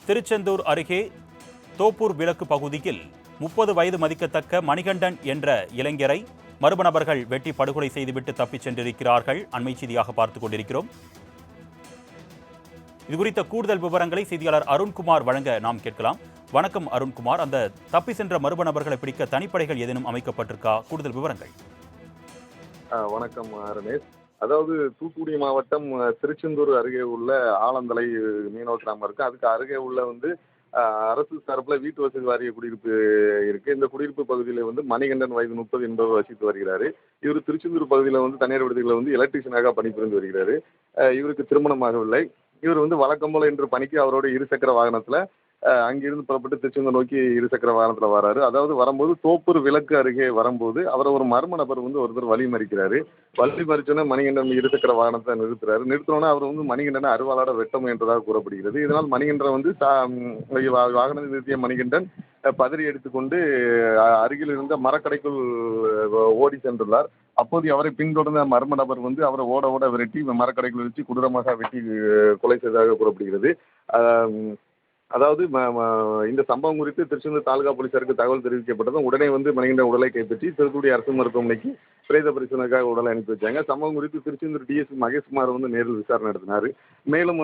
திருச்செந்தூர் அருகே தோப்பூர் விலக்கு பகுதியில் 30 வயது மதிக்கத்தக்க மணிகண்டன் என்ற இளைஞரை மர்ம நபர்கள் வெட்டி படுகொலை செய்துவிட்டு தப்பிச் சென்றிருக்கிறார்கள். அண்மை செய்தியாக பார்த்துக் கொண்டிருக்கிறோம். இதுகுறித்த கூடுதல் விவரங்களை செய்தியாளர் அருண்குமார் வழங்க நாம் கேட்கலாம். வணக்கம் அருண்குமார், அந்த தப்பி சென்ற மர்ம நபர்களை பிடிக்க தனிப்படைகள் ஏதேனும் அமைக்கப்பட்டிருக்கா? கூடுதல் விவரங்கள். வணக்கம் ரமேஷ். அதாவது தூத்துக்குடி மாவட்டம் திருச்செந்தூர் அருகே உள்ள ஆலந்தலை மீனவ கிராமம் இருக்கு. அதுக்கு அருகே உள்ள அரசு சார்பில் வீட்டு வசதி வாரிய குடியிருப்பு இருக்கு. இந்த குடியிருப்பு பகுதியில் மணிகண்டன் வயது 30 என்பவர் வசித்து வருகிறாரு. இவர் திருச்செந்தூர் பகுதியில் தனியார் விடுதிகளில் எலக்ட்ரீஷியனாக பணிபுரிந்து வருகிறாரு. இவருக்கு திருமணமாகவில்லை. இவர் வழக்கம் போல இன்று பணிக்கு அவரோட இருசக்கர வாகனத்தில் அங்கிருந்து புறப்பட்டு திருச்செந்தூர் நோக்கி இருசக்கர வாகனத்தில் வராரு. அதாவது வரும்போது தோப்பூர் விலக்கு அருகே வரும்போது அவரை ஒரு மர்ம நபர் ஒருத்தர் வழி மறிக்கிறாரு. வழி மறிச்சோன்னே மணிகண்டன் இருசக்கர வாகனத்தை நிறுத்துறாரு. நிறுத்தினோன்னா அவர் மணிகண்டனை அருவாளாட வெட்ட முயன்றதாக கூறப்படுகிறது. இதனால் மணிகண்டன் வாகனத்தை நிறுத்திய மணிகண்டன் பதறி எடுத்துக்கொண்டு அருகில் இருந்த மரக்கடைக்குள் ஓடி சென்றுள்ளார். அப்போது அவரை பின்தொடர்ந்த மர்ம நபர் அவரை ஓட ஓட விரட்டி மரக்கடைக்குள் வச்சு கொடூரமாக வெட்டி கொலை செய்ததாக கூறப்படுகிறது. அதாவது இந்த சம்பவம் குறித்து திருச்செந்தூர் தாலுகா போலீசாருக்கு தகவல் தெரிவிக்கப்பட்டதும் உடனே மணிகண்டன் உடலை கைப்பற்றி தூத்துக்குடி அரசு மருத்துவமனைக்கு பிரேத பரிசோதனைக்காக உடலை அனுப்பி வச்சாங்க. சம்பவம் குறித்து திருச்செந்தூர் டிஎஸ்பி மகேஷ்குமார் நேரில் விசாரணை நடத்தினார். மேலும்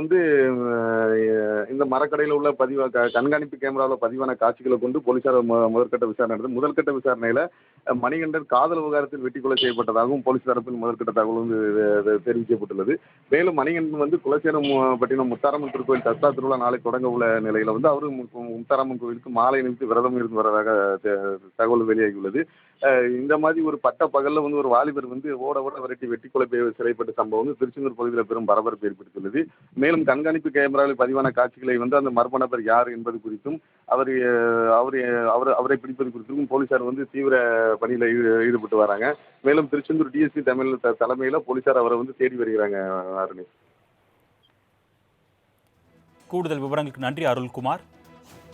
இந்த மரக்கடையில் உள்ள கண்காணிப்பு கேமராவில் பதிவான காட்சிகளை கொண்டு போலீசார் முதற்கட்ட விசாரணை நடத்தி முதல்கட்ட விசாரணையில் மணிகண்டன் காதல் விவகாரத்தில் வெட்டி கொலை செய்யப்பட்டதாகவும் போலீஸ் தரப்பில் முதற்கட்ட தகவல் தெரிவிக்கப்பட்டுள்ளது. மேலும் மணிகண்டன் குலசேரம் பட்டினம் முத்தாரம்மன் திருக்கோயில் தசரா திருவிழா நாளை தொடங்க உள்ள நிலையில அவரு முத்தாரம்மன் கோவிலுக்கு மாலை நிமித்து விரதம் இருந்து வரதாக தகவல் வெளியாகியுள்ளது. இந்த மாதிரி ஒரு பட்ட பகல்ல ஒரு வாலிபர் ஓட ஓட விரட்டி வெட்டி கொலை சிறைப்பட்ட சம்பவம் திருச்செந்தூர் பகுதியில் பெரும் பரபரப்பு ஏற்படுத்தியுள்ளது. மேலும் கண்காணிப்பு கேமராவில் பதிவான காட்சிகளை அந்த மர்ம நபர் யார் என்பது குறித்தும் அவரை பிடிப்பது குறித்தும் போலீசார் தீவிர பணியில் ஈடுபட்டு வராங்க. மேலும் திருச்செந்தூர் டிஎஸ்பி தலைமையில போலீசார் அவரை தேடி வருகிறாங்க. கூடுதல் விவரங்களுக்கு நன்றி அருள்குமார்.